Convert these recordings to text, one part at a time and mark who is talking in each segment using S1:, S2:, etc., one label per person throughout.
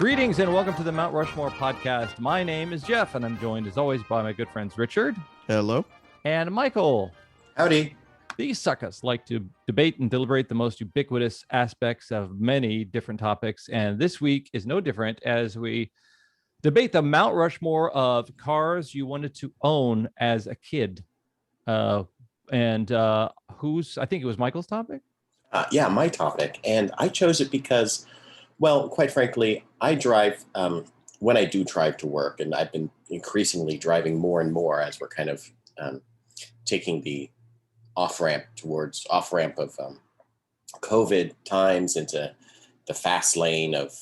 S1: Greetings and welcome to the Mount Rushmore podcast. My name is Jeff, and I'm joined as always by my good friends Richard.
S2: Hello.
S1: And Michael.
S3: Howdy.
S1: These suckers like to debate and deliberate the most ubiquitous aspects of many different topics, and this week is no different as we debate the Mount Rushmore of cars you wanted to own as a kid. I think it was Michael's topic?
S3: Yeah, my topic. And I chose it because, well, quite frankly, I drive, when I do drive to work, and I've been increasingly driving more and more as we're kind of taking the off-ramp of COVID times into the fast lane of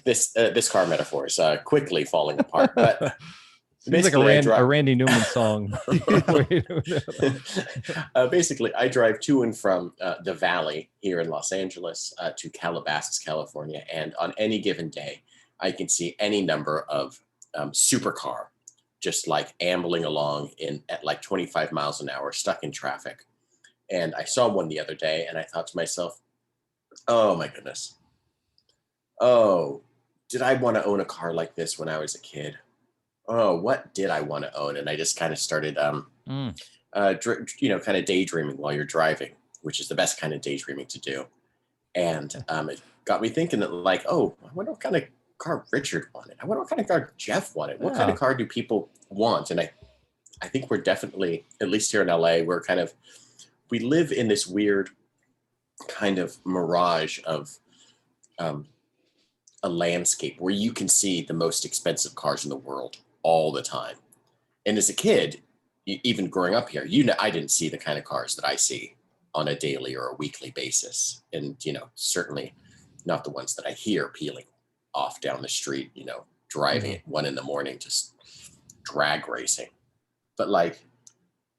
S3: this car metaphor is quickly falling apart. But
S1: seems like a Randy Newman song.
S3: Basically, I drive to and from the Valley here in Los Angeles to Calabasas, California. And on any given day, I can see any number of supercar just like ambling along at like 25 miles an hour, stuck in traffic. And I saw one the other day and I thought to myself, oh my goodness. Oh, did I want to own a car like this when I was a kid? Oh, what did I want to own? And I just kind of started, kind of daydreaming while you're driving, which is the best kind of daydreaming to do. And it got me thinking that like, oh, I wonder what kind of car Richard wanted. I wonder what kind of car Jeff wanted. What kind of car do people want? And I think we're definitely, at least here in LA, we live in this weird kind of mirage of a landscape where you can see the most expensive cars in the world all the time. And as a kid, even growing up here, I didn't see the kind of cars that I see on a daily or a weekly basis. And, certainly not the ones that I hear peeling off down the street, driving at 1 a.m, just drag racing. But like,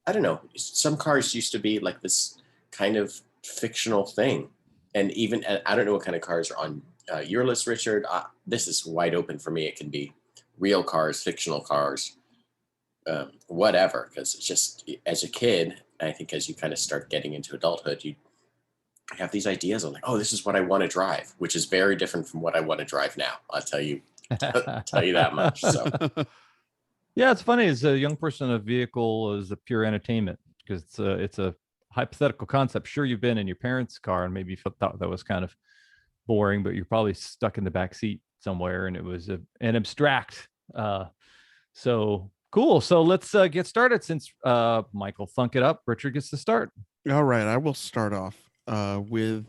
S3: I don't know, some cars used to be like this kind of fictional thing. And even, I don't know what kind of cars are on your list, Richard. This is wide open for me. It can be real cars, fictional cars, whatever. Because it's just, as a kid, I think as you kind of start getting into adulthood, you have these ideas of like, oh, this is what I want to drive, which is very different from what I want to drive now. I'll tell you that much. So,
S1: yeah, it's funny. As a young person, a vehicle is a pure entertainment because it's a hypothetical concept. Sure, you've been in your parents' car and maybe you thought that was kind of boring, but you're probably stuck in the back seat somewhere, and it was an abstract. So cool. So let's get started. Since Michael thunk it up, Richard gets to start.
S2: All right, I will start off with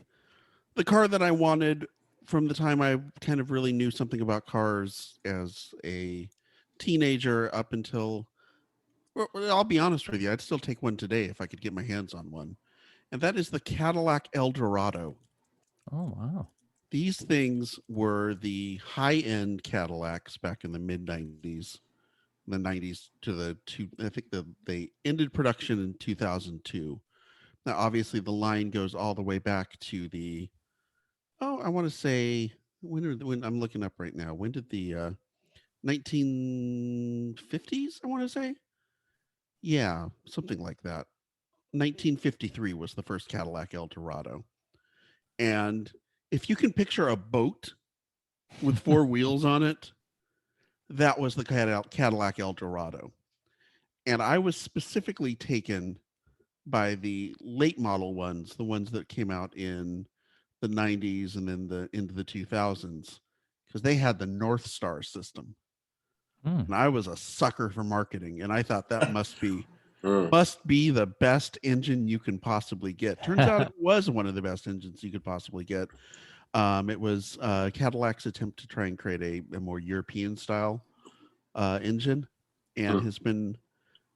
S2: the car that I wanted from the time I kind of really knew something about cars as a teenager up until, well, I'll be honest with you, I'd still take one today if I could get my hands on one. And that is the Cadillac Eldorado.
S1: Oh, wow.
S2: These things were the high-end Cadillacs back in the mid-90s, the 90s I think they ended production in 2002. Now, obviously, the line goes all the way back to I want to say, when I'm looking up right now, when did the 1950s, I want to say? Yeah, something like that. 1953 was the first Cadillac Eldorado. And if you can picture a boat with 4 wheels on it, that was the Cadillac Eldorado. And I was specifically taken by the late model ones, the ones that came out in the 90s and then into the 2000s, because they had the North Star system. And I was a sucker for marketing, and I thought that must be the best engine you can possibly get. Turns out it was one of the best engines you could possibly get. It was Cadillac's attempt to try and create a more European style engine, and has been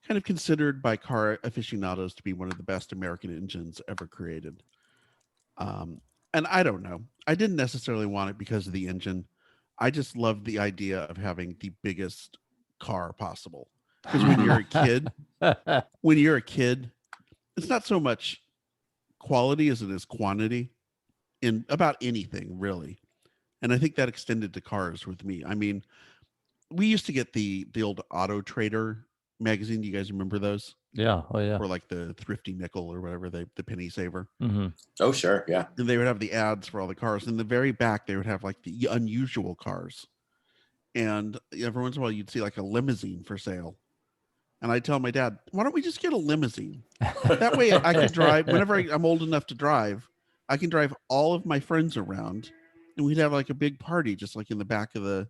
S2: kind of considered by car aficionados to be one of the best American engines ever created. And I don't know. I didn't necessarily want it because of the engine. I just loved the idea of having the biggest car possible. Because when you're a kid, it's not so much quality as it is quantity in about anything, really. And I think that extended to cars with me. I mean, we used to get the old Auto Trader magazine. Do you guys remember those?
S1: Yeah. Oh yeah.
S2: or like the thrifty nickel or whatever, the penny saver.
S1: Mm-hmm.
S3: Oh, sure. Yeah.
S2: And they would have the ads for all the cars. In the very back, they would have like the unusual cars. And every once in a while, you'd see like a limousine for sale. And I'd tell my dad, why don't we just get a limousine? That way I could drive whenever I'm old enough to drive. I can drive all of my friends around and we'd have like a big party just like in the back of the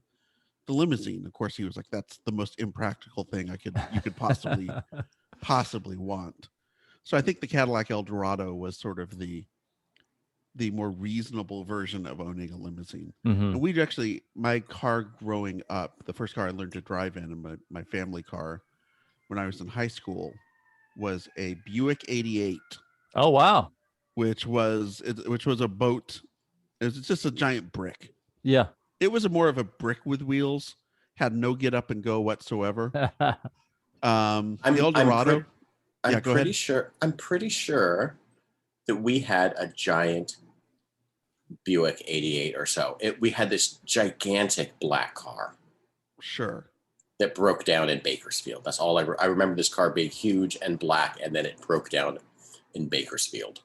S2: limousine. Of course, he was like, that's the most impractical thing you could possibly want. So I think the Cadillac Eldorado was sort of the more reasonable version of owning a limousine.
S1: Mm-hmm.
S2: And we'd actually, my car growing up, the first car I learned to drive in, and my family car when I was in high school, was a Buick 88.
S1: Oh wow.
S2: Which was a boat. It was just a giant brick.
S1: Yeah.
S2: It was more of a brick with wheels, had no get up and go whatsoever. The Eldorado.
S3: I'm pretty sure that we had a giant Buick 88 or so. We had this gigantic black car.
S2: Sure.
S3: That broke down in Bakersfield. That's all I remember. This car being huge and black, and then it broke down in Bakersfield.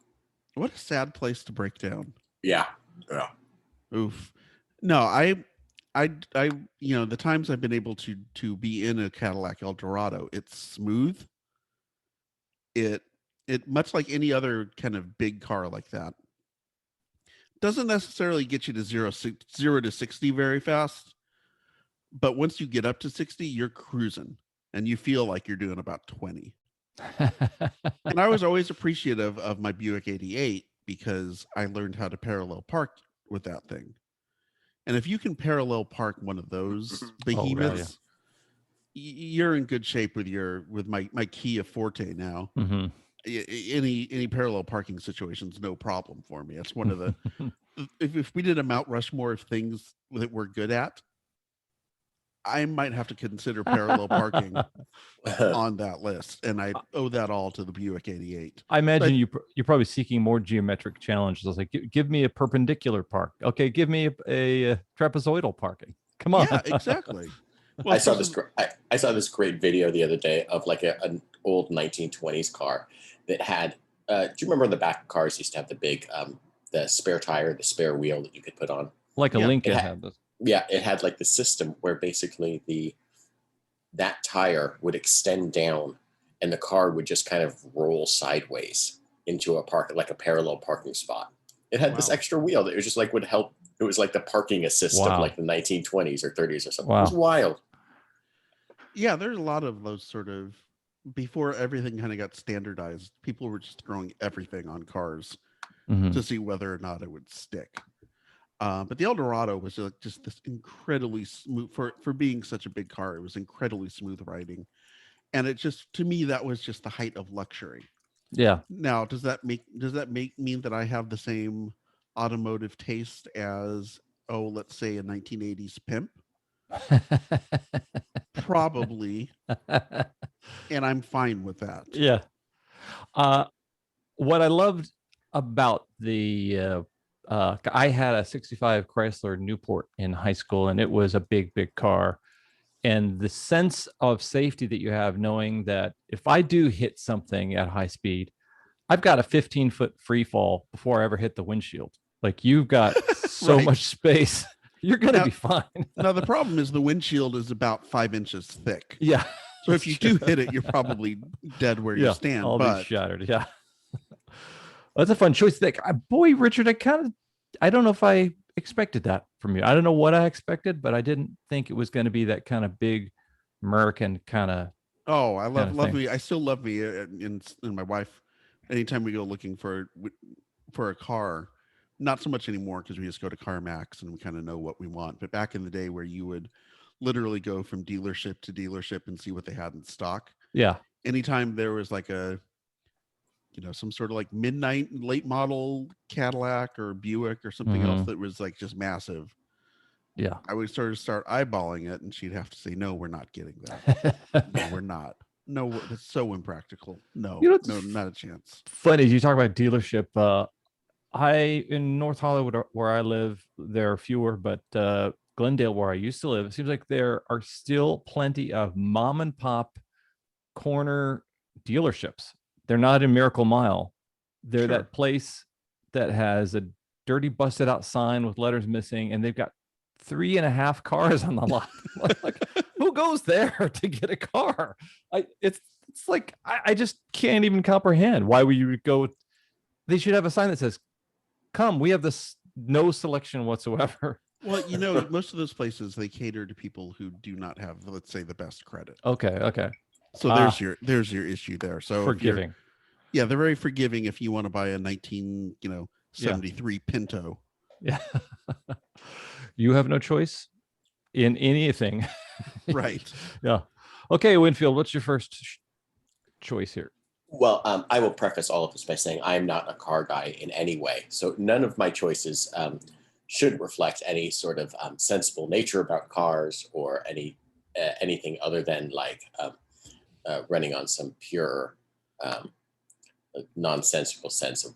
S2: What a sad place to break down.
S3: Yeah.
S2: Oof. No, I the times I've been able to be in a Cadillac Eldorado, it's smooth. It much like any other kind of big car like that, doesn't necessarily get you to 0 to 60 very fast. But once you get up to 60, you're cruising and you feel like you're doing about 20. And I was always appreciative of my Buick 88 because I learned how to parallel park with that thing. And if you can parallel park one of those behemoths, you're in good shape with my Kia Forte now.
S1: Mm-hmm.
S2: Any parallel parking situation's no problem for me. It's one of the if we did a Mount Rushmore of things that we're good at, I might have to consider parallel parking on that list, and I owe that all to the Buick 88.
S1: I imagine you're probably seeking more geometric challenges. I was like, give me a perpendicular park. Okay, give me a trapezoidal parking. Come on.
S2: Yeah, exactly. Well,
S3: I saw this great video the other day of like an old 1920s car that had. Do you remember in the back of cars used to have the big the spare tire, the spare wheel that you could put on?
S1: Like a Lincoln had this.
S3: Yeah, it had like the system where basically that tire would extend down and the car would just kind of roll sideways into a parallel parking spot. It had this extra wheel that was just like would help. It was like the parking assist of like the 1920s or 30s or something. Wow. It was wild.
S2: Yeah, there's a lot of those sort of, before everything kind of got standardized, people were just throwing everything on cars to see whether or not it would stick. But the Eldorado was just this incredibly smooth for being such a big car. It was incredibly smooth riding, and it just, to me, that was just the height of luxury.
S1: Yeah.
S2: Now, does that mean that I have the same automotive taste as, let's say a 1980s pimp? Probably, and I'm fine with that.
S1: Yeah. What I loved about the I had a 65 Chrysler Newport in high school, and it was a big car. And the sense of safety that you have knowing that if I do hit something at high speed, I've got a 15-foot free fall before I ever hit the windshield. Like, you've got so much space. You're going to be fine.
S2: Now, the problem is the windshield is about 5 inches thick.
S1: Yeah.
S2: So if you do hit it, you're probably dead where you stand.
S1: I'll be shattered. Yeah. That's a fun choice. Boy, Richard, I don't know if I expected that from you. I don't know what I expected, but I didn't think it was going to be that kind of big American kind of.
S2: Oh, I love me. I still love me and my wife. Anytime we go looking for a car, not so much anymore because we just go to CarMax and we kind of know what we want. But back in the day where you would literally go from dealership to dealership and see what they had in stock.
S1: Yeah.
S2: Anytime there was like some sort of like midnight late model Cadillac or Buick or something else that was like just massive.
S1: Yeah.
S2: I would start eyeballing it and she'd have to say, no, we're not getting that. No, we're not. No, that's so impractical. No, no, not a chance.
S1: Funny, you talk about dealership. In North Hollywood, where I live, there are fewer, but Glendale, where I used to live, it seems like there are still plenty of mom and pop corner dealerships. They're not in Miracle Mile. They're
S2: Sure.
S1: that place that has a dirty, busted out sign with letters missing, and they've got 3.5 cars on the lot. Like, who goes there to get a car? It's like I just can't even comprehend why would you go. They should have a sign that says, "Come, we have this no selection whatsoever."
S2: Well, most of those places, they cater to people who do not have, let's say, the best credit.
S1: Okay.
S2: So there's your issue there. So if
S1: Forgiving.
S2: they're very forgiving if you want to buy a 1973 Pinto.
S1: Yeah. You have no choice in anything.
S2: Right.
S1: Yeah. Okay, Winfield, what's your first choice here?
S3: Well, I will preface all of this by saying I am not a car guy in any way. So none of my choices should reflect any sort of sensible nature about cars or anything other than like running on some pure nonsensical sense of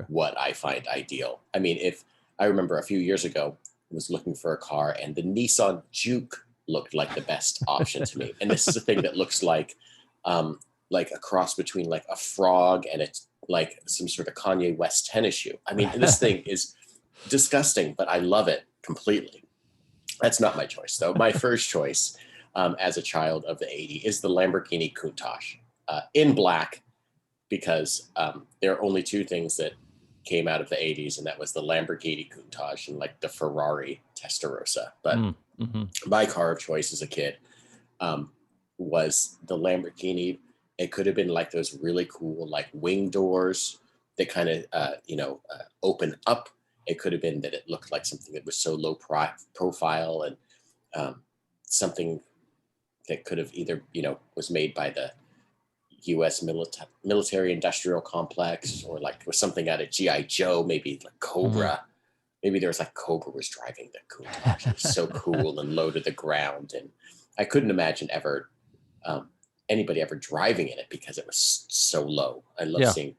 S3: what I find ideal. I mean, if I remember a few years ago, I was looking for a car and the Nissan Juke looked like the best option to me. And this is a thing that looks like a cross between like a frog and it's like some sort of Kanye West tennis shoe. I mean, this thing is disgusting, but I love it completely. That's not my choice, though. My first choice as a child of the 80s is the Lamborghini Countach in black, because there are only two things that came out of the 80s, and that was the Lamborghini Countach and like the Ferrari Testarossa. But my car of choice as a kid was the Lamborghini. It could have been like those really cool like wing doors that kind of open up. It could have been that it looked like something that was so low profile and something that could have either was made by the U.S. military industrial complex, or like was something out of G.I. Joe, maybe like Cobra. Maybe there was like Cobra was driving the Countach. It was so cool and low to the ground, and I couldn't imagine ever anybody ever driving in it because it was so low. I love seeing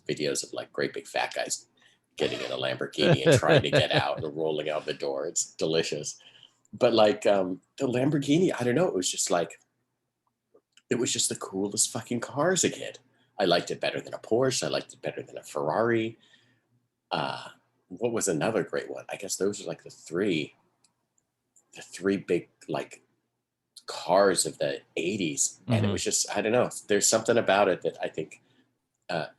S3: videos of like great big fat guys getting in a Lamborghini and trying to get out and rolling out the door. It's delicious. But like the Lamborghini, I don't know. It was just the coolest fucking car as a kid. I liked it better than a Porsche. I liked it better than a Ferrari. What was another great one? I guess those are like the three big like cars of the 80s. And it was just, I don't know. There's something about it that I think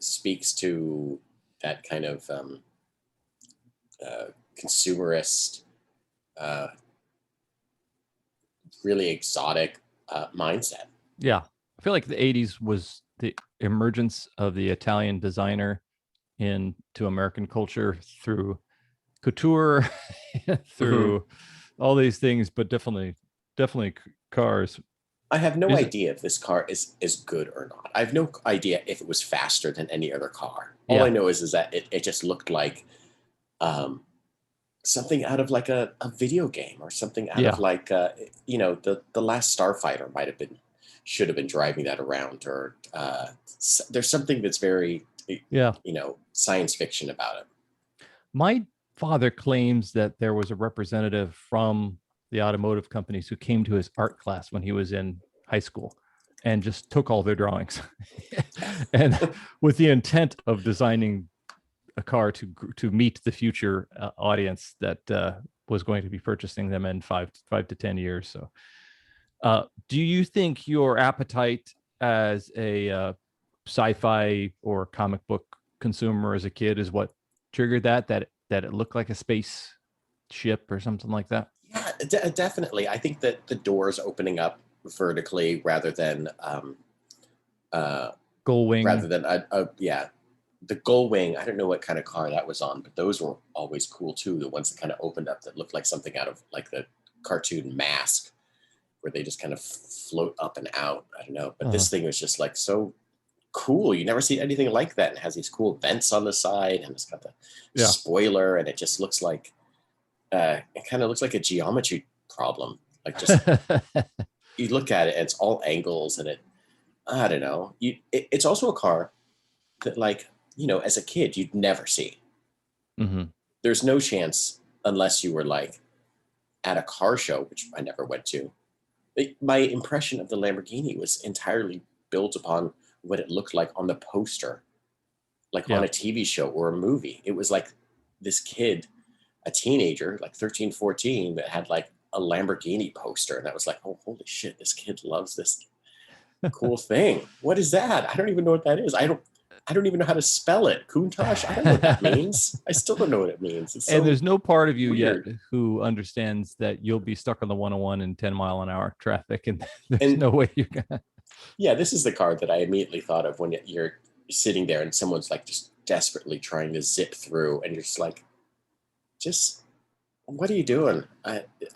S3: speaks to that kind of consumerist, really exotic mindset.
S1: Yeah. I feel like the 80s was the emergence of the Italian designer into American culture through couture, through all these things, but definitely cars.
S3: I have no idea if this car is good or not. I have no idea if it was faster than any other car. All I know is that it just looked like something out of like a video game, or something out of like the last Starfighter should have been driving that around, or there's something that's very science fiction about it.
S1: My father claims that there was a representative from the automotive companies who came to his art class when he was in high school and just took all their drawings and with the intent of designing a car to meet the future audience that was going to be purchasing them in 5 to 10 years. So do you think your appetite as a sci-fi or comic book consumer as a kid is what triggered that it looked like a space ship or something like that?
S3: Yeah, definitely. I think that the doors opening up vertically rather than
S1: gull wing,
S3: rather than the gull wing. I don't know what kind of car that was on, but those were always cool too. The ones that kind of opened up that looked like something out of like the cartoon Mask, where they just kind of float up and out. I don't know, but this thing was just like so cool. You never see anything like that. And it has these cool vents on the side, and it's got the spoiler, and it just looks like it kind of looks like a geometry problem. Like just you look at it and it's all angles, and I don't know. It's also a car that, like, as a kid you'd never see. There's no chance, unless you were like at a car show, which I never went to. My impression of the Lamborghini was entirely built upon what it looked like on the poster, like
S1: Yeah.
S3: on a TV show or a movie. It was like this kid, a teenager, like 13, 14, that had like a Lamborghini poster. And I was like, oh, holy shit, this kid loves this cool thing. What is that? I don't even know what that is. I don't even know how to spell it. Countach? I don't know what that means. I still don't know what it means. It's so
S1: And there's no part of you
S3: weird.
S1: yet who understands that you'll be stuck on the 101 in 10-mile-an-hour traffic, and there's no way you're gonna.
S3: Yeah, this is the car that I immediately thought of when you're sitting there and someone's like just desperately trying to zip through, and you're just like, just what are you doing?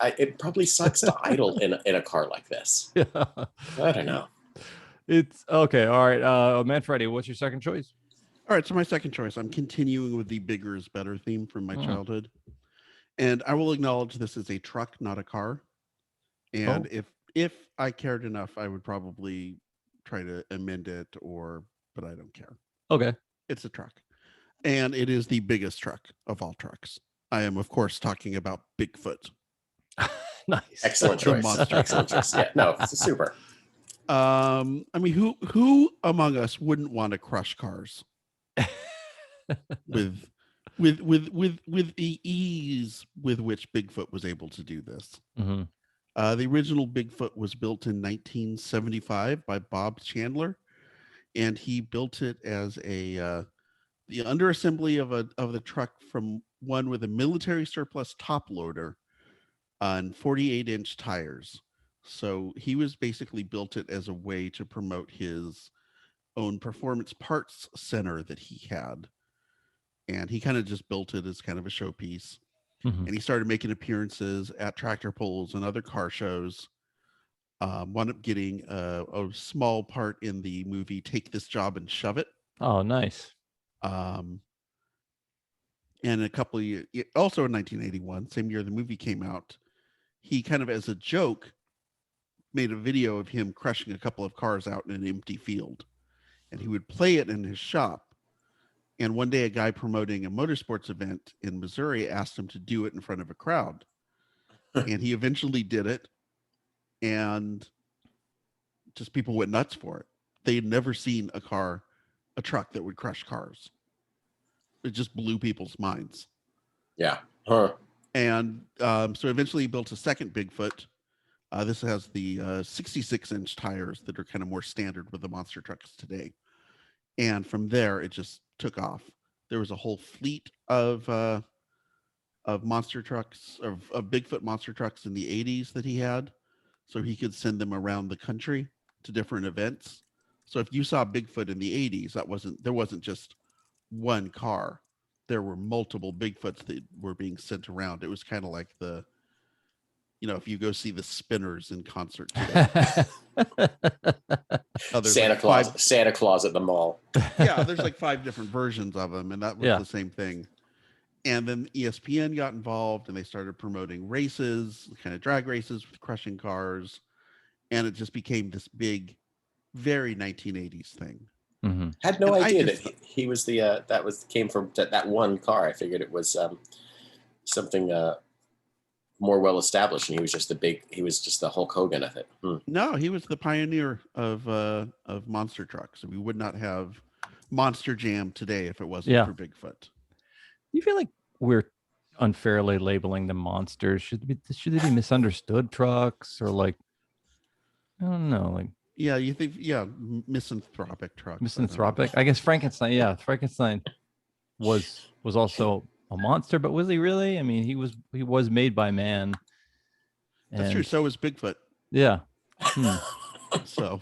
S3: It probably sucks to idle in a car like this.
S1: Yeah.
S3: I don't know.
S1: It's okay. All right. Manfredi, what's your second choice?
S2: All right, so my second choice, I'm continuing with the bigger is better theme from my childhood. And I will acknowledge this is a truck, not a car. And if I cared enough, I would probably try to amend it but I don't care.
S1: Okay.
S2: It's a truck. And it is the biggest truck of all trucks. I am, of course, talking about Bigfoot.
S1: Nice.
S3: Excellent
S2: The
S3: choice.
S2: monster.
S3: Excellent choice. Yeah, no, it's super.
S2: I mean, who among us wouldn't want to crush cars with the ease with which Bigfoot was able to do this?
S1: Mm-hmm.
S2: The original Bigfoot was built in 1975 by Bob Chandler, and he built it as the underassembly of the truck from one with a military surplus top loader on 48-inch tires. So he was basically built it as a way to promote his own performance parts center that he had. And he kind of just built it as kind of a showpiece.
S1: Mm-hmm.
S2: And he started making appearances at tractor pulls and other car shows. Wound up getting a small part in the movie Take This Job and Shove It.
S1: Oh, nice.
S2: And a couple of years, also in 1981, same year the movie came out, he kind of as a joke made a video of him crushing a couple of cars out in an empty field. And he would play it in his shop. And one day a guy promoting a motorsports event in Missouri asked him to do it in front of a crowd. And he eventually did it. And just people went nuts for it. They had never seen a truck that would crush cars. It just blew people's minds.
S3: Yeah. Huh.
S2: And so eventually he built a second Bigfoot. This has the 66-inch tires that are kind of more standard with the monster trucks today. And from there, it just took off. There was a whole fleet of monster trucks, of Bigfoot monster trucks in the 80s that he had. So he could send them around the country to different events. So if you saw Bigfoot in the 80s, there wasn't just one car. There were multiple Bigfoots that were being sent around. It was kind of like if you go see the Spinners in concert today.
S3: Santa Claus at the mall.
S2: Yeah, there's like 5 different versions of them, and that was the same thing. And then ESPN got involved, and they started promoting races, kind of drag races with crushing cars, and it just became this big, very 1980s thing.
S1: Mm-hmm.
S3: Had no idea that he was came from that one car. I figured it was something more well established, and he was just the Hulk Hogan of it.
S2: No, he was the pioneer of monster trucks. We would not have Monster Jam today if it wasn't for Bigfoot.
S1: You feel like we're unfairly labeling them monsters? Should they be misunderstood trucks, or like, I don't know, like,
S2: yeah, you think, misanthropic trucks.
S1: Misanthropic. I guess Frankenstein. Yeah, Frankenstein was also a monster, but was he really? I mean, he was made by man.
S2: That's true. So was Bigfoot.
S1: Yeah.
S2: So,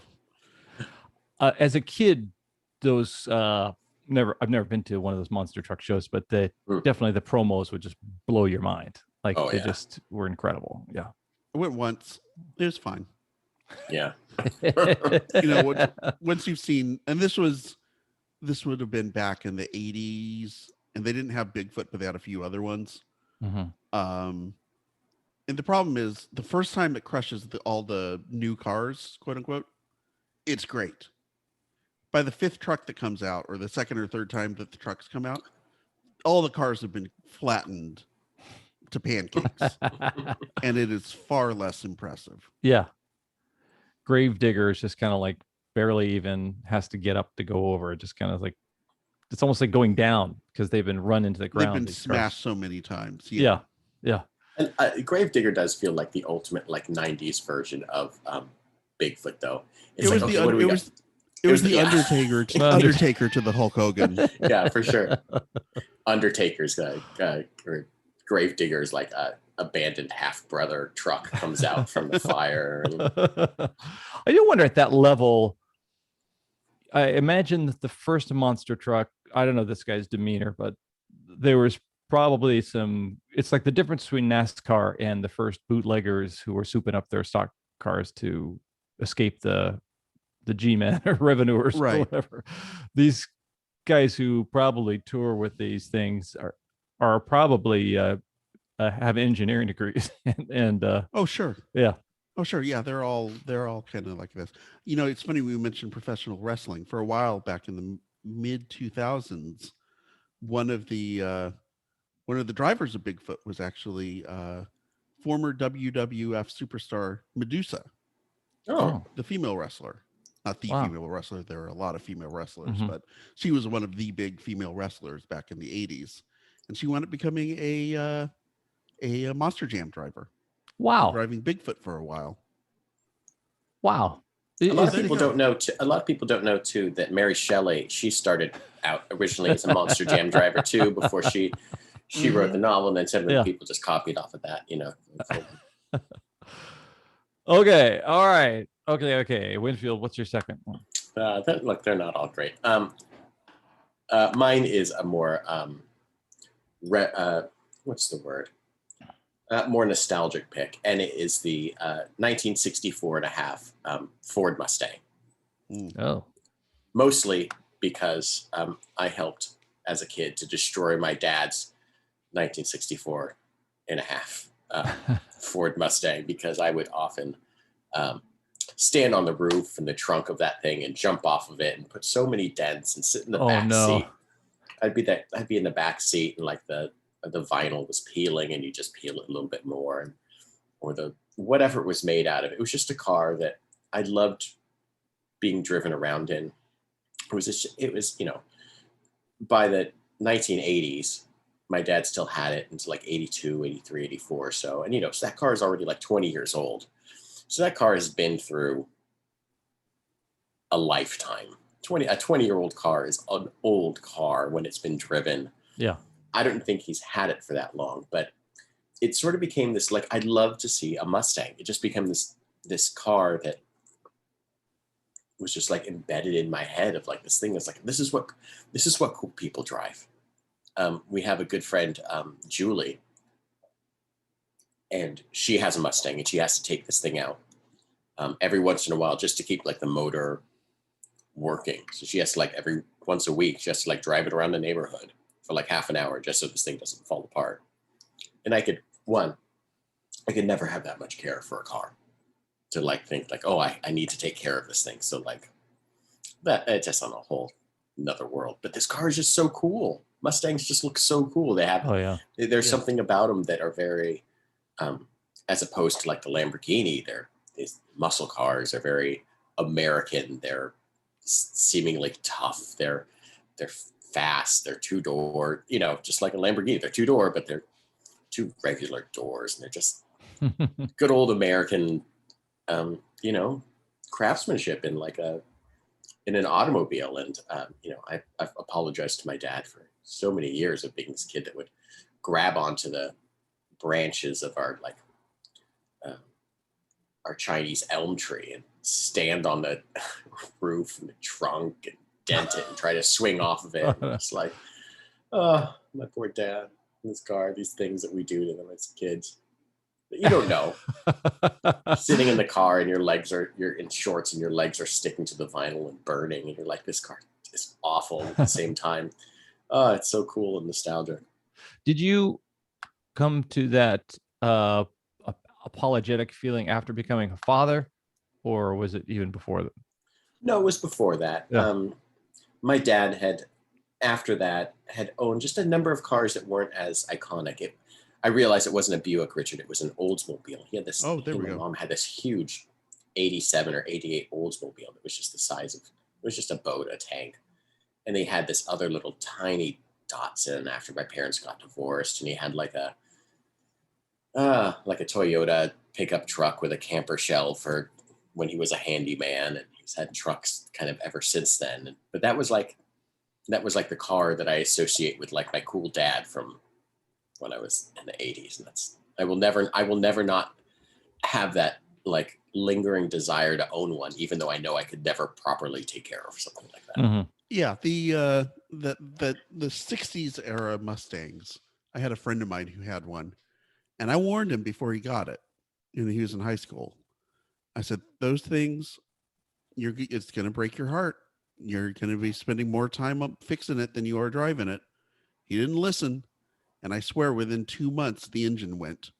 S1: as a kid, those I've never been to one of those monster truck shows, but definitely the promos would just blow your mind. Like they just were incredible. Yeah.
S2: I went once. It was fine.
S3: Yeah.
S2: Once you've seen, and this would have been back in the 80s, and they didn't have Bigfoot, but they had a few other ones.
S1: Mm-hmm.
S2: And the problem is the first time it crushes all the new cars, quote unquote, it's great. By the 5th truck that comes out, or the 2nd or 3rd time that the trucks come out, all the cars have been flattened to pancakes, and it is far less impressive.
S1: Yeah. Gravedigger is just kind of like barely even has to get up to go over. It just kind of like, it's almost like going down because they've been run into the ground.
S2: They've been
S1: these
S2: smashed
S1: cars.
S2: so many times.
S1: Yeah. Yeah.
S3: And Gravedigger does feel like the ultimate like 90s version of Bigfoot, though. It's like, okay, what do we got?
S2: It was the
S3: yeah.
S2: Undertaker to the Hulk Hogan.
S3: Yeah, for sure. Undertaker's or Gravedigger's like a abandoned half-brother truck comes out from the fire.
S1: I do wonder at that level, I imagine that the first monster truck, I don't know this guy's demeanor, but there was probably it's like the difference between NASCAR and the first bootleggers who were souping up their stock cars to escape the G-men or revenuers or whatever. These guys who probably tour with these things are probably have engineering degrees and
S2: oh sure
S1: yeah
S2: they're all kind of like this. You know, it's funny we mentioned professional wrestling. For a while back in the mid 2000s, one of the drivers of Bigfoot was actually former WWF superstar Medusa, the female wrestler. Not the female wrestler, there are a lot of female wrestlers, but she was one of the big female wrestlers back in the 80s, and she wound up becoming a Monster Jam driver.
S1: Wow.
S2: Driving Bigfoot for a while.
S1: Wow.
S3: A lot of people don't know too that Mary Shelley, she started out originally as a Monster Jam driver too before she wrote the novel, and then several people just copied off of that, you know.
S1: Okay. All right. Okay. Winfield, what's your second one?
S3: Look, they're not all great. Mine is a more what's the word? More nostalgic pick, and it is the 1964 and a half Ford Mustang.
S1: Oh.
S3: Mostly because I helped as a kid to destroy my dad's 1964 and a half Ford Mustang, because I would often stand on the roof and the trunk of that thing and jump off of it and put so many dents and sit in the back seat. I'd be in the back seat, and like the vinyl was peeling, and you just peel it a little bit more, or the whatever it was made out of. It was just a car that I loved being driven around in. It was, you know, by the 1980s, my dad still had it until like 82, 83, 84 or so. And, you know, so that car is already like 20 years old. So that car has been through a lifetime. A 20-year-old car is an old car when it's been driven.
S1: Yeah.
S3: I don't think he's had it for that long, but it sort of became this, like, I'd love to see a Mustang. It just became this car that was just like embedded in my head of like, this thing is like, this is what cool people drive. We have a good friend, Julie, and she has a Mustang, and she has to take this thing out every once in a while just to keep like the motor working. So she has to, like, every once a week, she has to like drive it around the neighborhood for like half an hour just so this thing doesn't fall apart. And I could never have that much care for a car to like think like, oh, I need to take care of this thing. So like that, it's just on a whole another world. But this car is just so cool. Mustangs just look so cool. They have, there's something about them that are very, as opposed to like the Lamborghini, these muscle cars are very American. They're seemingly tough. They're fast. They're two-door, you know, just like a Lamborghini. They're two-door, but they're two regular doors, and they're just good old American, you know, craftsmanship in like in an automobile. And you know, I've apologized to my dad for so many years of being this kid that would grab onto the branches of our Chinese elm tree and stand on the roof and the trunk and dent it and try to swing off of it. And it's like, oh, my poor dad in his car, these things that we do to them as kids. But you don't know. Sitting in the car and you're in shorts and your legs are sticking to the vinyl and burning, and you're like, this car is awful. And at the same time, oh, it's so cool and nostalgic.
S1: Did you come to that apologetic feeling after becoming a father, or was it even before that?
S3: No, it was before that.
S1: Yeah.
S3: My dad had owned just a number of cars that weren't as iconic. I realized it wasn't a Buick, Richard. It was an Oldsmobile. He had this.
S2: Oh, there we go.
S3: My mom had this huge 87 or 88 Oldsmobile that was just the size of, it was just a boat, a tank. And they had this other little tiny Datsun after my parents got divorced. And he had like a Toyota pickup truck with a camper shell for when he was a handyman. And he's had trucks kind of ever since then. But that was like the car that I associate with like my cool dad from when I was in the 80s. And I will never not have that like lingering desire to own one, even though I know I could never properly take care of something like that.
S1: Mm-hmm.
S2: Yeah, the 60s era Mustangs. I had a friend of mine who had one, and I warned him before he got it, and he was in high school. I said, those things, it's going to break your heart. You're going to be spending more time up fixing it than you are driving it. He didn't listen, and I swear within 2 months the engine went.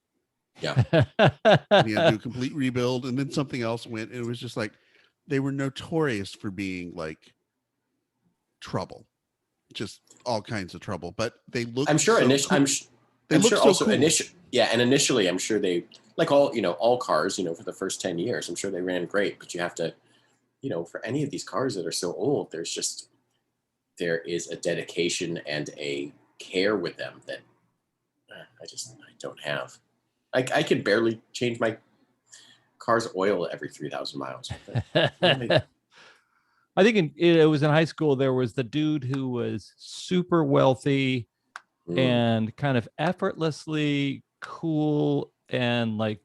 S3: Yeah.
S2: And he had to do a complete rebuild, and then something else went. It was just like, they were notorious for being like trouble, just all kinds of trouble. But they look.
S3: I'm sure. Initially, I'm sure they, like all cars, for the first 10 years, I'm sure they ran great. But you have to, for any of these cars that are so old, there is a dedication and a care with them that I don't have. I can barely change my car's oil every 3,000 miles.
S1: I think it was in high school. There was the dude who was super wealthy and kind of effortlessly cool and like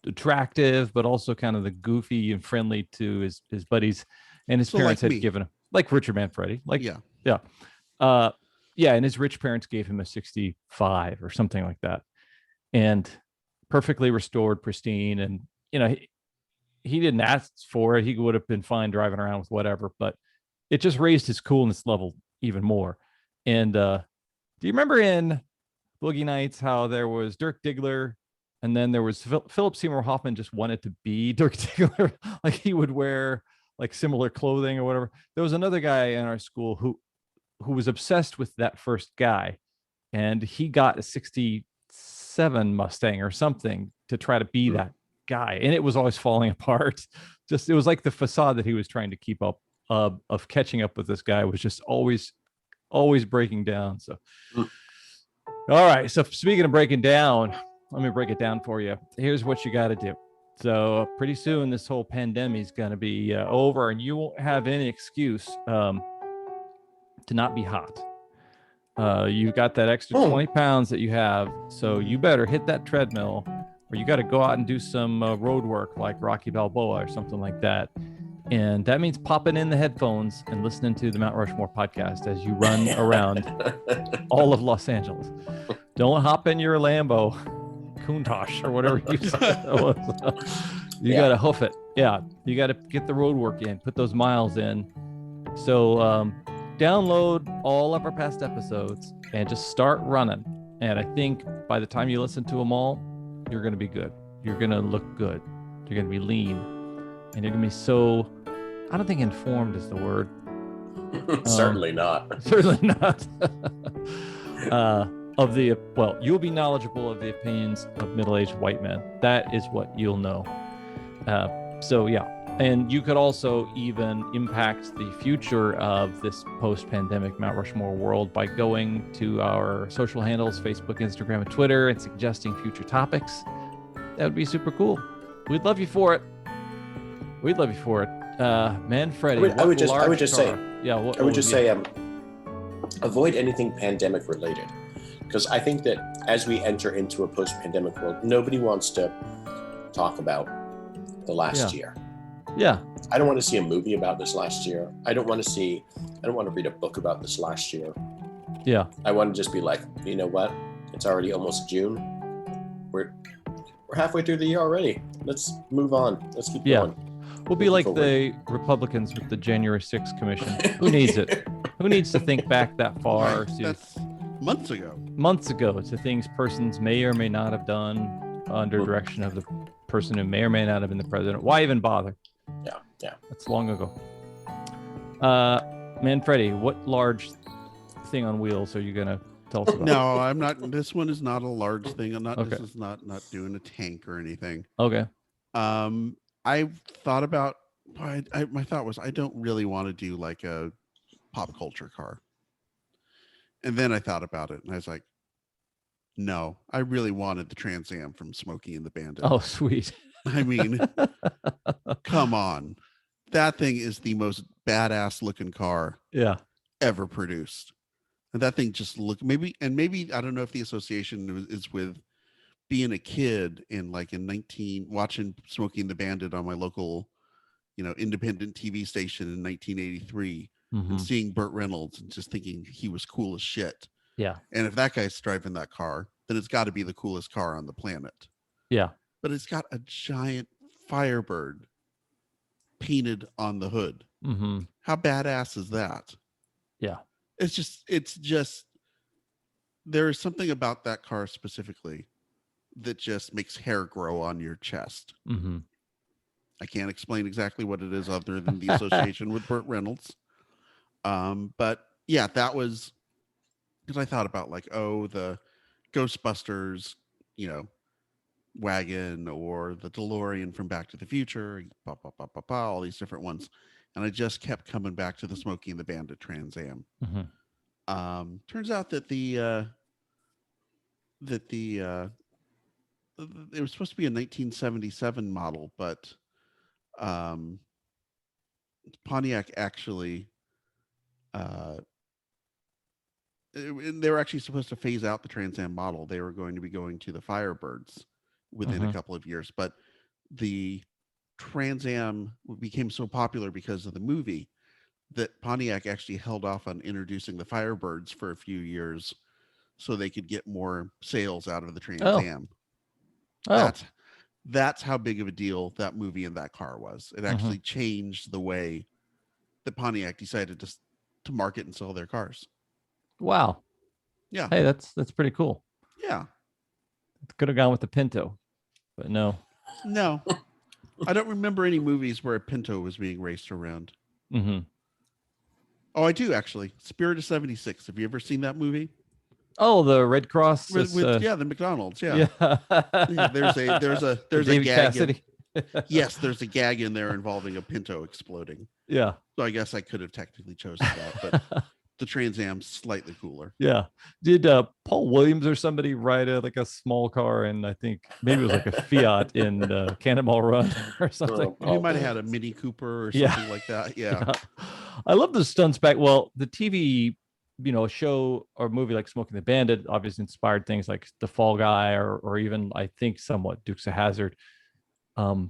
S1: attractive, but also kind of the goofy and friendly to his buddies. And his parents had given him, like Richard Manfredi. And his rich parents gave him a 65 or something like that. And perfectly restored, pristine. And, he didn't ask for it. He would have been fine driving around with whatever, but it just raised his coolness level even more. And do you remember in Boogie Nights how there was Dirk Diggler, and then there was Philip Seymour Hoffman just wanted to be Dirk Diggler, like he would wear like similar clothing or whatever. There was another guy in our school who was obsessed with that first guy, and he got a 67 Mustang or something to try to be that guy, and it was always falling apart. It was like the facade that he was trying to keep up of catching up with this guy was just always breaking down. So all right, so speaking of breaking down, let me break it down for you. Here's what you got to do. So pretty soon this whole pandemic is going to be over, and you won't have any excuse to not be hot. You've got that extra 20 pounds that you have, so you better hit that treadmill, or you got to go out and do some road work like Rocky Balboa or something like that. And that means popping in the headphones and listening to the Mount Rushmore podcast as you run around all of Los Angeles. Don't hop in your Lambo, Countach, or whatever you said. You got to hoof it. Yeah, you got to get the road work in, put those miles in. So download all of our past episodes and just start running. And I think by the time you listen to them all, you're going to be good. You're going to look good. You're going to be lean. And you're going to be so, I don't think informed is the word.
S3: Certainly not.
S1: Certainly not. You'll be knowledgeable of the opinions of middle-aged white men. That is what you'll know. And you could also even impact the future of this post-pandemic Mount Rushmore world by going to our social handles, Facebook, Instagram, and Twitter, and suggesting future topics. That would be super cool. We'd love you for it. Manfredi.
S3: I would just say, avoid anything pandemic related, because I think that as we enter into a post-pandemic world, nobody wants to talk about the last year.
S1: Yeah.
S3: I don't want to see a movie about this last year. I don't want to read a book about this last year.
S1: Yeah.
S3: I want to just be like, you know what? It's already almost June. We're halfway through the year already. Let's move on. Let's keep going.
S1: We'll be like the Republicans with the January 6th commission. Who needs it? Who needs to think back that far?
S2: That's months ago.
S1: Months ago to things persons may or may not have done under direction of the person who may or may not have been the president. Why even bother?
S3: Yeah.
S1: That's long ago. Manfredi, what large thing on wheels are you going to tell us about?
S2: No, I'm not. This one is not a large thing. I'm not.
S1: Okay.
S2: This is not doing a tank or anything.
S1: Okay.
S2: I thought about, my thought was, I don't really want to do like a pop culture car. And then I thought about it and I was like, no, I really wanted the Trans Am from Smokey and the Bandit.
S1: Oh, sweet.
S2: I mean, come on. That thing is the most badass looking car
S1: Yeah.
S2: ever produced. And that thing just maybe, I don't know if the association is with being a kid in watching Smokey and the Bandit on my local, independent TV station in 1983 and seeing Burt Reynolds and just thinking he was cool as shit.
S1: Yeah.
S2: And if that guy's driving that car, then it's got to be the coolest car on the planet.
S1: Yeah. But
S2: it's got a giant Firebird painted on the hood. How badass is that?
S1: Yeah.
S2: It's just, there's something about that car specifically that just makes hair grow on your chest. I can't explain exactly what it is other than the association with Burt Reynolds. But yeah, that was because I thought about the Ghostbusters, wagon, or the DeLorean from Back to the Future, all these different ones. And I just kept coming back to the Smokey and the Bandit Trans Am. Turns out that it was supposed to be a 1977 model, but Pontiac actually they were actually supposed to phase out the Trans Am model. They were going to be going to the Firebirds within a couple of years, but the Trans Am became so popular because of the movie that Pontiac actually held off on introducing the Firebirds for a few years so they could get more sales out of the Trans Am. That's how big of a deal that movie and that car was. It actually changed the way that Pontiac decided to market and sell their cars.
S1: Wow.
S2: Yeah.
S1: Hey, that's pretty cool.
S2: Yeah.
S1: Could have gone with the Pinto, but no.
S2: No. I don't remember any movies where a Pinto was being raced around. Oh, I do actually. Spirit of 76. Have you ever seen that movie?
S1: Oh, the Red Cross
S2: with the McDonald's. Yeah. There's a
S1: David
S2: gag.
S1: Cassidy.
S2: Yes, there's a gag in there involving a Pinto exploding.
S1: Yeah.
S2: So I guess I could have technically chosen that, but the Trans Am's slightly cooler.
S1: Yeah. Did Paul Williams or somebody ride a small car, and I think maybe it was like a Fiat in Cannonball Run or something?
S2: He might have had a Mini Cooper or something like that. Yeah.
S1: I love the stunts back. Well, the TV, show or movie like Smoking the Bandit obviously inspired things like The Fall Guy or even I think somewhat Dukes of Hazzard. But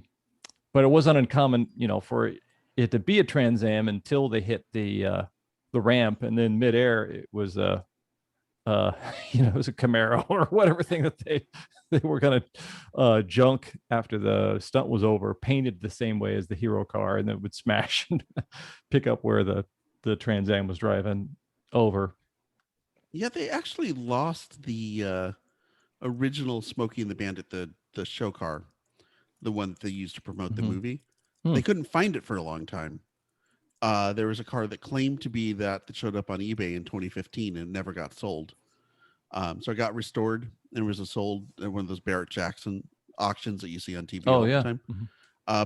S1: it wasn't uncommon, for it to be a Trans Am until they hit the ramp, and then midair it was it was a Camaro or whatever thing that they were gonna junk after the stunt was over, painted the same way as the hero car, and then it would smash and pick up where the Trans Am was driving over.
S2: Yeah, they actually lost the original Smokey and the Bandit, the show car, the one that they used to promote the movie. They couldn't find it for a long time. There was a car that claimed to be that showed up on eBay in 2015 and never got sold. So it got restored and was sold at one of those Barrett Jackson auctions that you see on TV all the time.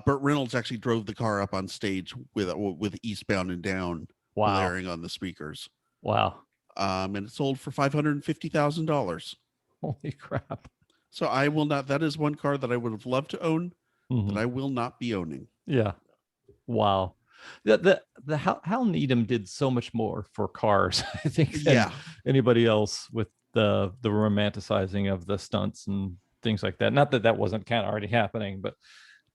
S2: Burt Reynolds actually drove the car up on stage with Eastbound and Down blaring on the speakers.
S1: Wow.
S2: And it sold for $550,000.
S1: Holy crap.
S2: So I will not, that is one car that I would have loved to own that I will not be owning.
S1: Yeah. Wow. The Hal Needham did so much more for cars, I think, than anybody else with the romanticizing of the stunts and things like that. Not that that wasn't kind of already happening,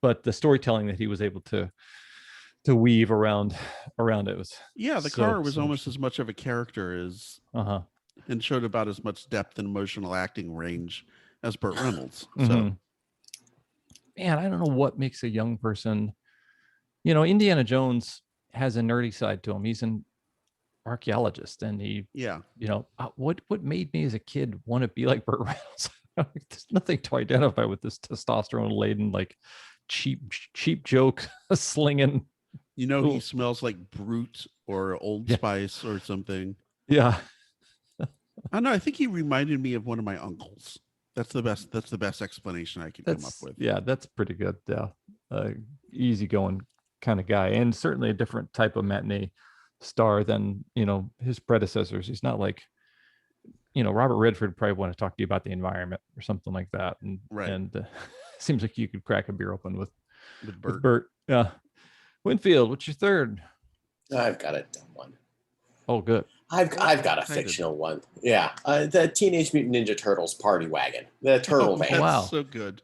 S1: but the storytelling that he was able to weave around it was
S2: the car was almost as much of a character as and showed about as much depth and emotional acting range as Burt Reynolds. So
S1: man, I don't know what makes a young person, Indiana Jones has a nerdy side to him. He's an archaeologist, and he what made me as a kid want to be like Burt Reynolds? There's nothing to identify with this testosterone laden cheap joke slinging.
S2: He smells like Brute or Old Spice or something.
S1: Yeah.
S2: I don't know. I think he reminded me of one of my uncles. That's the best explanation I could come up with.
S1: Yeah, that's pretty good. Yeah. easygoing kind of guy, and certainly a different type of matinee star than his predecessors. He's not like Robert Redford probably want to talk to you about the environment or something like that, and
S2: Right.
S1: seems like you could crack a beer open with
S2: Bert.
S1: Bert. Yeah. Winfield, what's your third?
S3: I've got a dumb one.
S1: Oh, good.
S3: I've got a
S2: Excited.
S3: fictional one. Yeah, the Teenage Mutant Ninja Turtles party wagon, the turtle van.
S2: That's
S1: Wow.
S2: so good.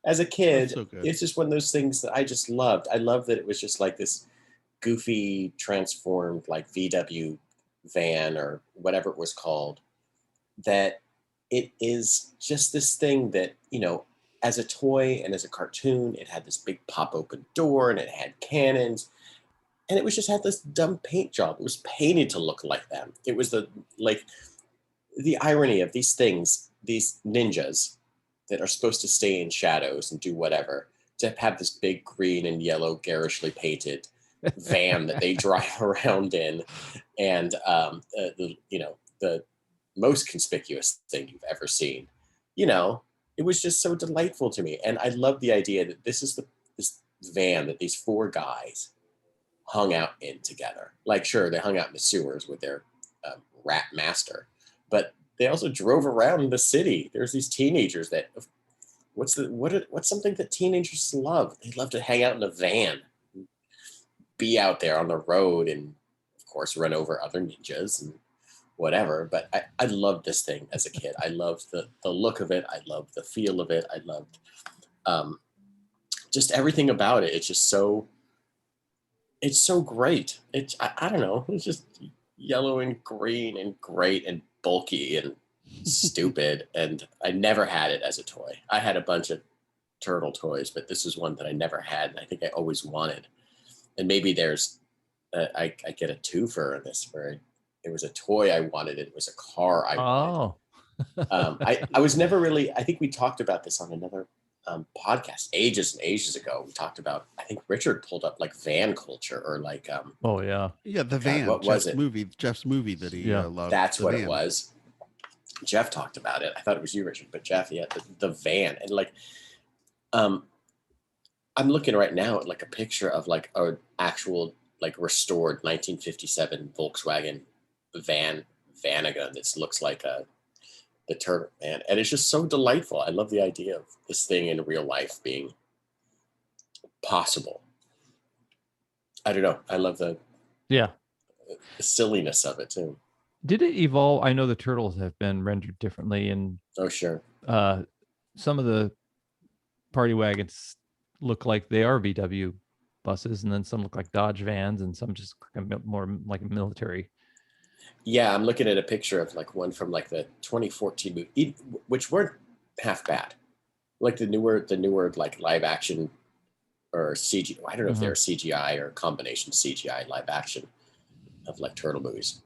S3: As a kid,
S2: That's so good.
S3: it's just one of those things that I just loved. I loved that it was just like this goofy, transformed like VW van or whatever it was called. That it is just this thing that, as a toy and as a cartoon, it had this big pop open door and it had cannons. And it was just had this dumb paint job. It was painted to look like them. It was the irony of these things, these ninjas that are supposed to stay in shadows and do whatever, to have this big green and yellow garishly painted van that they drive around in. And, the most conspicuous thing you've ever seen, it was just so delightful to me. And I love the idea that this is this van that these four guys hung out in together. Like, sure, they hung out in the sewers with their rat master, but they also drove around in the city. There's these teenagers that, what's something that teenagers love? They love to hang out in a van, be out there on the road, and of course run over other ninjas and whatever. But I loved this thing as a kid. I loved the look of it. I loved the feel of it. I loved just everything about it. It's so great. I don't know. It's just yellow and green and great and bulky and stupid. And I never had it as a toy. I had a bunch of turtle toys, but this is one that I never had, and I think I always wanted. And maybe there's I get a twofer in this, where it was a toy I wanted, it was a car I wanted. I was never really, I think we talked about this on another podcast ages and ages ago. We talked about, I think Richard pulled up like van culture, or like
S1: oh yeah,
S2: the van.
S3: what was
S2: Jeff's movie that he loved.
S3: That's what
S2: van.
S3: it was. Jeff talked about it. I thought it was you, Richard, but Jeff, yeah, the van. And like I'm looking right now at like a picture of like an actual like restored 1957 Volkswagen Vanagon that looks like the turtle man, and it's just so delightful. I love the idea of this thing in real life being possible. I don't know. I love the silliness of it too.
S1: Did it evolve? I know the turtles have been rendered differently, and
S3: oh sure,
S1: some of the party wagons look like they are VW buses, and then some look like Dodge vans, and some just more like military.
S3: Yeah, I'm looking at a picture of like one from like the 2014 movie, which weren't half bad. Like the newer like live action or CG. I don't know if they're CGI or combination CGI live action of like turtle movies.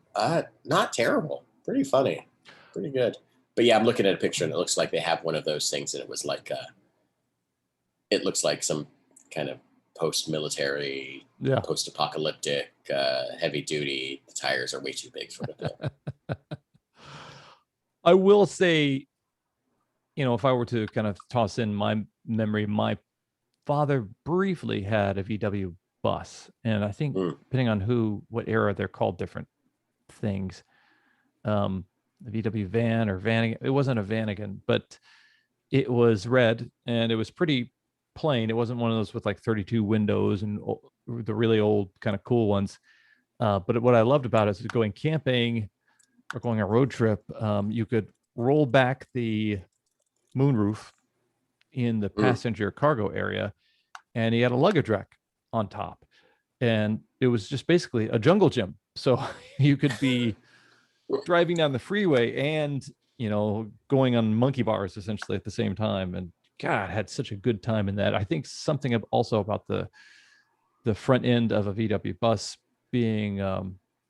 S3: Not terrible. Pretty funny. Pretty good. But yeah, I'm looking at a picture and it looks like they have one of those things, and it was like it looks like some kind of post-military, post-apocalyptic, heavy duty. The tires are way too big for the
S1: I will say, if I were to kind of toss in my memory, my father briefly had a VW bus, and I think depending on what era, they're called different things. The VW van or Vanagon. It wasn't a Vanagon, but it was red, and it was pretty plain. It wasn't one of those with like 32 windows and the really old kind of cool ones. But what I loved about it is going camping or going on a road trip. You could roll back the moonroof in the passenger cargo area, and he had a luggage rack on top, and it was just basically a jungle gym. So you could be driving down the freeway and going on monkey bars essentially at the same time. And God, I had such a good time in that. I think something also about the front end of a VW bus being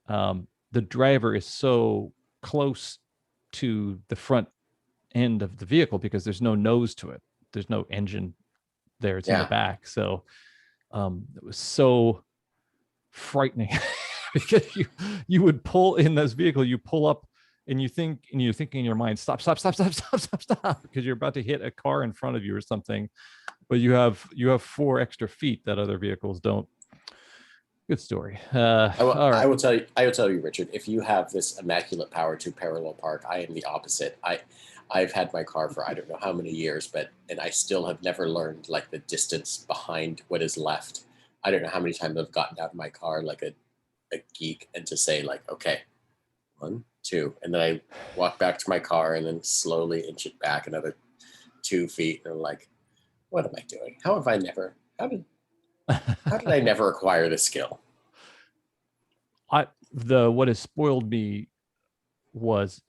S1: the driver is so close to the front end of the vehicle because there's no nose to it. There's no engine there. It's in the back. So it was so frightening because you would pull in this vehicle, you pull up and you think in your mind, stop, because you're about to hit a car in front of you or something. But you have 4 extra feet that other vehicles don't. Good story. All right.
S3: I will tell you, Richard, if you have this immaculate power to parallel park, I am the opposite. I've had my car for I don't know how many years, and I still have never learned like the distance behind what is left. I don't know how many times I've gotten out of my car like a geek and to say like, okay, 1, 2, and then I walk back to my car and then slowly inch it back another 2 feet, and I'm like, what am I doing? How did I never acquire this skill?
S1: What has spoiled me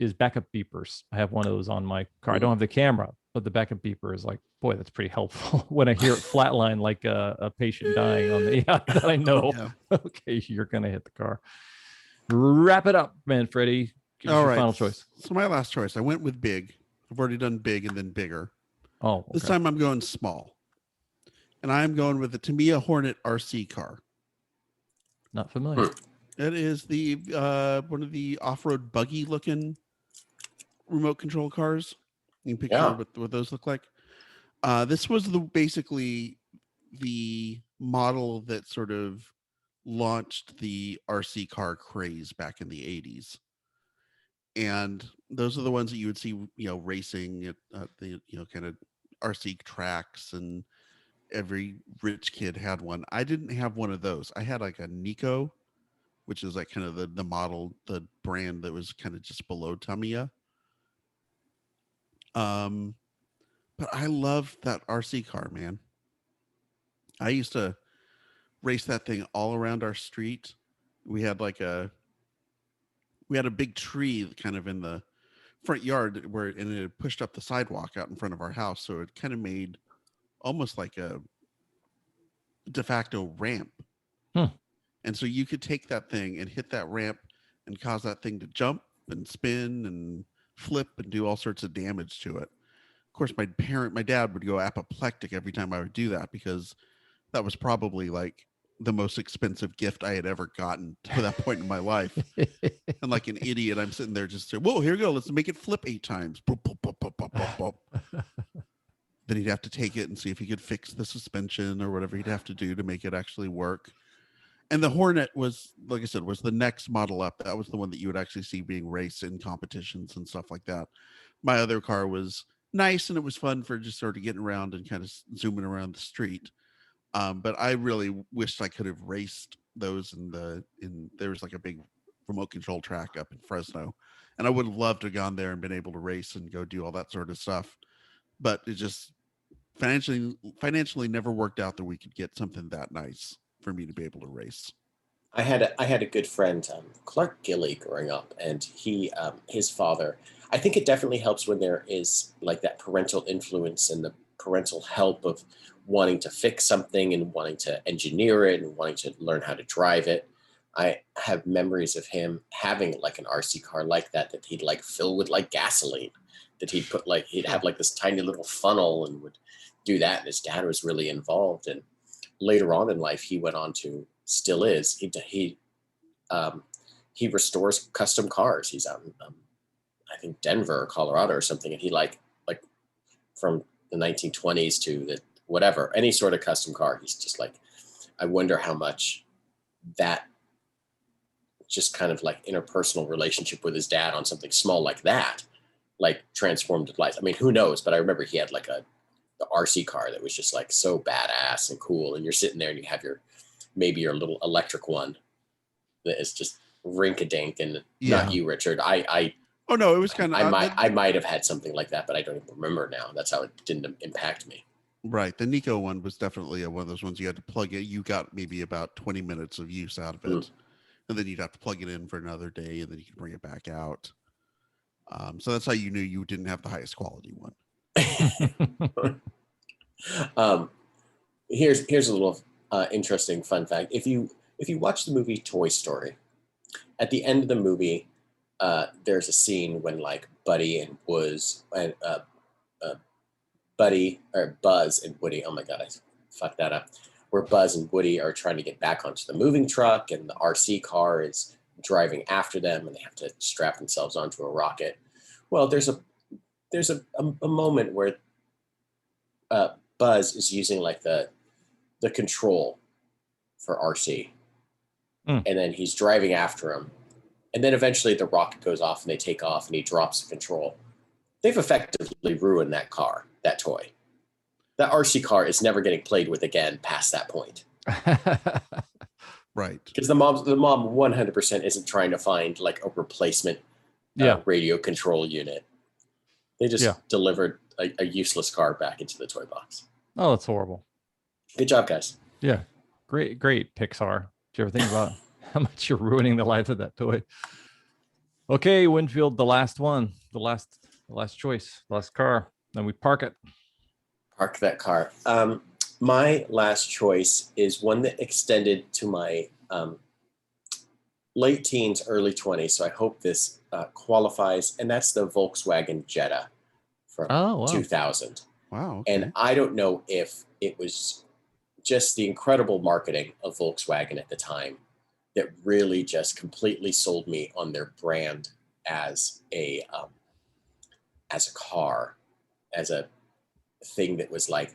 S1: is backup beepers. I have one of those on my car. I don't have the camera, but the backup beeper is like, boy, that's pretty helpful when I hear it flatline like a patient dying on the that I know. Yeah. Okay, you're gonna hit the car. Wrap it up, man, Freddie. Give us your final choice.
S2: So my last choice, I went with big. I've already done big and then bigger.
S1: Oh, okay.
S2: This time I'm going small. And I'm going with the Tamiya Hornet RC car.
S1: Not familiar.
S2: It is the one of the off-road buggy looking remote control cars. You can picture what those look like. This was basically the model that sort of launched the RC car craze back in the 80s. And those are the ones that you would see, racing at the, kind of RC tracks, and every rich kid had one. I didn't have one of those. I had like a Nico, which is like kind of the model, the brand that was kind of just below Tamiya. But I loved that RC car, man. I used to race that thing all around our street. We had a big tree kind of in the front yard and it pushed up the sidewalk out in front of our house. So it kind of made almost like a de facto ramp. And so you could take that thing and hit that ramp and cause that thing to jump and spin and flip and do all sorts of damage to it. Of course, my dad would go apoplectic every time I would do that, because that was probably like the most expensive gift I had ever gotten to that point in my life. And like an idiot, I'm sitting there just saying, whoa, here we go. Let's make it flip 8 times. Boop, boop, boop, boop, boop, boop, boop. Then he'd have to take it and see if he could fix the suspension or whatever he'd have to do to make it actually work. And the Hornet was, like I said, was the next model up. That was the one that you would actually see being raced in competitions and stuff like that. My other car was nice, and it was fun for just sort of getting around and kind of zooming around the street. But I really wished I could have raced those there was like a big remote control track up in Fresno, and I would have loved to have gone there and been able to race and go do all that sort of stuff. But it just financially never worked out that we could get something that nice for me to be able to race.
S3: I had a good friend, Clark Gilly, growing up, and his father. I think it definitely helps when there is like that parental influence and the parental help of wanting to fix something and wanting to engineer it and wanting to learn how to drive it. I have memories of him having like an RC car like that he'd like fill with like gasoline, that he'd have like this tiny little funnel and would do that. And his dad was really involved. And later on in life, he went on to, still is, he restores custom cars. He's out in, I think Denver or Colorado or something. And he like from the 1920s to the whatever, any sort of custom car. He's just like, I wonder how much that just kind of like interpersonal relationship with his dad on something small like that, like transformed his life. I mean, who knows? But I remember he had like the RC car that was just like so badass and cool. And you're sitting there and you have maybe your little electric one that is just rink-a-dink. And not you, Richard.
S2: Oh no, it was kind of.
S3: I might have had something like that, but I don't even remember now. That's how it didn't impact me.
S2: Right, the Nico one was definitely one of those ones you had to plug it. You got maybe about 20 minutes of use out of it, and then you'd have to plug it in for another day, and then you could bring it back out. So that's how you knew you didn't have the highest quality one.
S3: Here's a little interesting fun fact. If you watch the movie Toy Story, at the end of the movie, there's a scene when like Buddy and Buzz and Woody. Oh my God, I fucked that up. Where Buzz and Woody are trying to get back onto the moving truck, and the RC car is driving after them, and they have to strap themselves onto a rocket. Well, there's a moment where Buzz is using like the control for RC. And then he's driving after him. And then eventually the rocket goes off and they take off and he drops the control. They've effectively ruined that car, that toy. That RC car is never getting played with again past that point.
S2: Right.
S3: Because the mom 100% isn't trying to find like a replacement radio control unit. They just delivered a useless car back into the toy box.
S1: Oh, that's horrible.
S3: Good job, guys.
S1: Yeah. Great Pixar. Did you ever think about how much you're ruining the life of that toy? Okay, Winfield, the last one, the last choice, last car. Then we park it.
S3: Park that car. My last choice is one that extended to my late teens, early 20s. So I hope this qualifies. And that's the Volkswagen Jetta from 2000.
S2: Wow. Okay.
S3: And I don't know if it was just the incredible marketing of Volkswagen at the time that really just completely sold me on their brand as a car, as a thing that was like,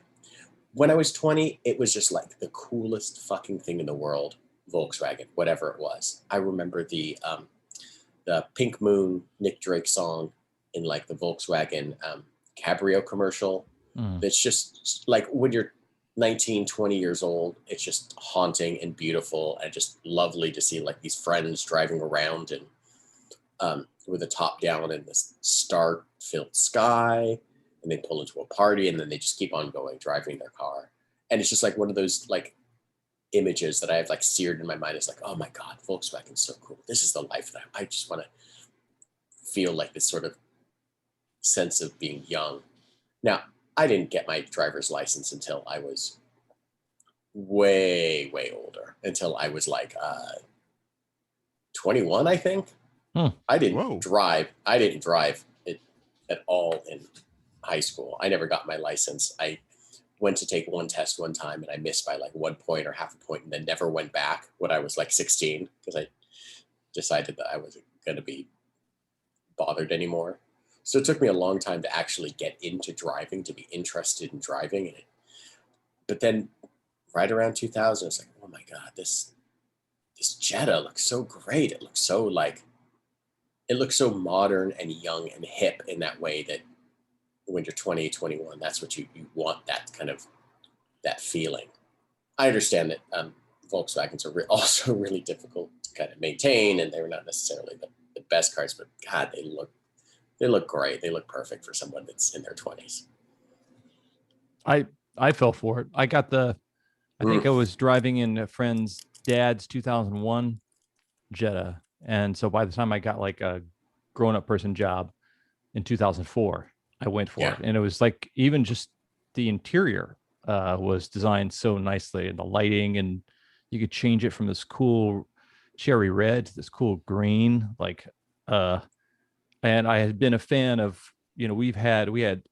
S3: when I was 20, it was just like the coolest fucking thing in the world, Volkswagen, whatever it was. I remember the Pink Moon Nick Drake song in like the Volkswagen Cabrio commercial. That's just like when you're 19, 20 years old, it's just haunting and beautiful and just lovely to see like these friends driving around and with the top down in this star-filled sky, and they pull into a party and then they just keep on going, driving their car. And it's just like one of those like images that I have like seared in my mind. It's like, oh my God, Volkswagen's so cool. This is the life that I just want to feel like this sort of sense of being young. Now, I didn't get my driver's license until I was way, way older, until I was like 21, I think. I didn't drive. I didn't drive it at all in high school. I never got my license. I went to take one test one time and I missed by like 1 point or half a point and then never went back when I was like 16 because I decided that I wasn't going to be bothered anymore. So it took me a long time to actually get into driving, to be interested in driving. But then right around 2000, it's like, oh my God, this Jetta looks so great. It looks so modern and young and hip in that way that when you're 20, 21, that's what you want, that kind of, that feeling. I understand that Volkswagens are also really difficult to kind of maintain and they're not necessarily the best cars, but God, they look great. They look perfect for someone that's in their 20s.
S1: I fell for it. I got I think I was driving in a friend's dad's 2001 Jetta. And so by the time I got like a grown-up person job in 2004, I went for it. And it was like, even just the interior was designed so nicely, and the lighting, and you could change it from this cool cherry red to this cool green, like, and I had been a fan of, we had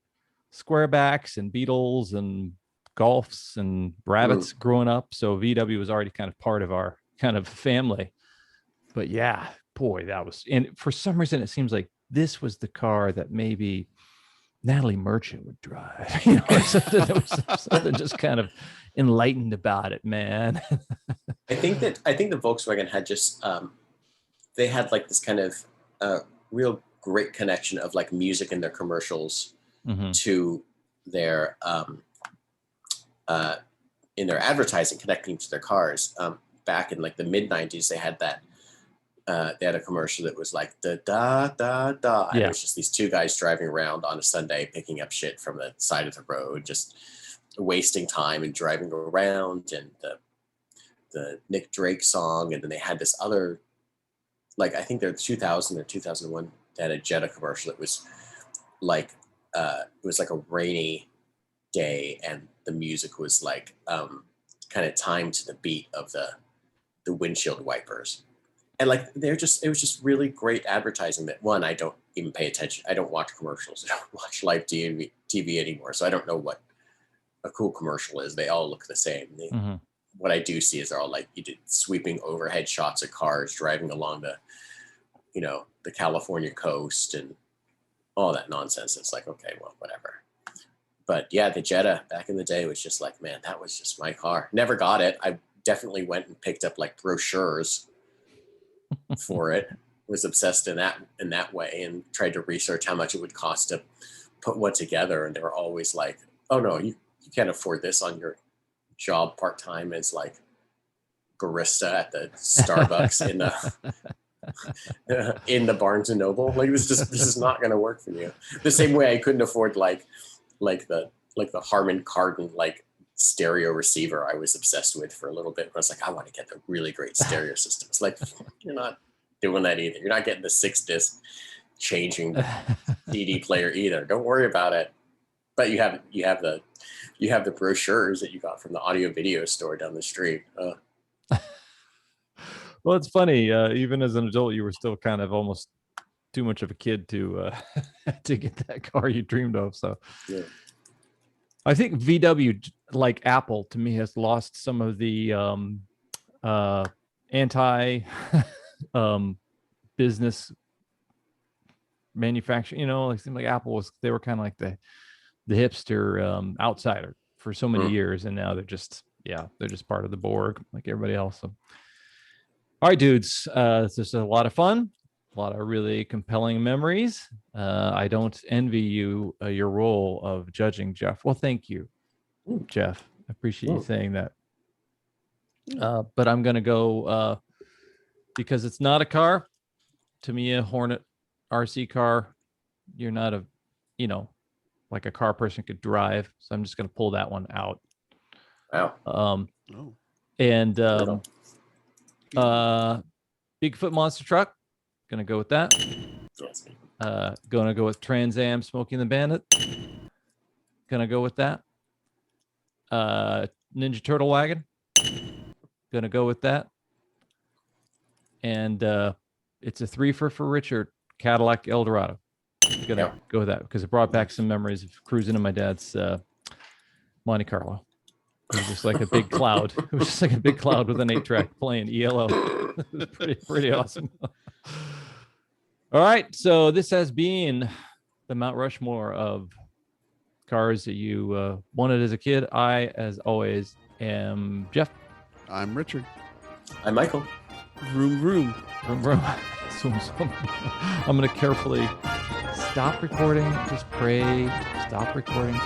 S1: squarebacks and Beetles and Golfs and Rabbits growing up. So VW was already kind of part of our kind of family. But yeah, boy, and for some reason, it seems like this was the car that maybe Natalie Merchant would drive, or something. There was something just kind of enlightened about it, man.
S3: I think the Volkswagen had just, they had like this kind of real great connection of like music in their commercials to their, in their advertising, connecting to their cars. Back in like the mid 90s, they had that, they had a commercial that was like da da da da, and it was just these two guys driving around on a Sunday picking up shit from the side of the road, just wasting time and driving around, and the Nick Drake song. And then they had this other, like, I think they're 2000 or 2001, they had a Jetta commercial that was like it was like a rainy day and the music was like kind of timed to the beat of the windshield wipers. And like it was just really great advertising that, one, I don't even pay attention. I don't watch commercials. I don't watch live TV anymore. So I don't know what a cool commercial is. They all look the same. What I do see is they're all like, you did sweeping overhead shots of cars driving along the California coast and all that nonsense. It's like, okay, well, whatever. But yeah, the Jetta back in the day was just like, man, that was just my car. Never got it. I definitely went and picked up like brochures for it. Was obsessed in that way and tried to research how much it would cost to put one together. And they were always like, oh no, you can't afford this on your job part-time as like barista at the Starbucks in the Barnes and Noble. Like this is not going to work for you. The same way I couldn't afford like the Harman Kardon like stereo receiver I was obsessed with for a little bit. I was like, I want to get the really great stereo system. It's like, you're not doing that either. You're not getting the 6-disc changing CD player either. Don't worry about it. But you have the brochures that you got from the audio video store down the street.
S1: Well, it's funny. Even as an adult, you were still kind of almost too much of a kid to to get that car you dreamed of. So,
S3: yeah.
S1: I think VW, like Apple, to me, has lost some of the anti business manufacturing. You know, it seemed like Apple they were kind of like the hipster outsider for so many years, and now they're just part of the Borg like everybody else. So. All right, dudes, this is a lot of fun, a lot of really compelling memories. I don't envy you your role of judging Jeff. Well, thank you, Jeff. I appreciate you saying that. But I'm going to go, because it's not a car, Tamiya Hornet RC car. You're not like a car person could drive. So I'm just going to pull that one out.
S3: Wow.
S1: And Bigfoot monster truck, gonna go with that. Gonna go with Trans Am Smokey and the Bandit, gonna go with that. Ninja Turtle wagon, gonna go with that. And it's a 3-for Richard, Cadillac Eldorado, gonna go with that because it brought back some memories of cruising in my dad's Monte Carlo. It was just like a big cloud. It was just like a big cloud with an 8-track playing ELO. It was pretty awesome. All right. So this has been the Mount Rushmore of cars that you wanted as a kid. I, as always, am Jeff.
S2: I'm Richard.
S3: I'm Michael.
S2: Vroom, vroom.
S1: Vroom, vroom. I'm going to carefully stop recording. Just pray. Stop recording.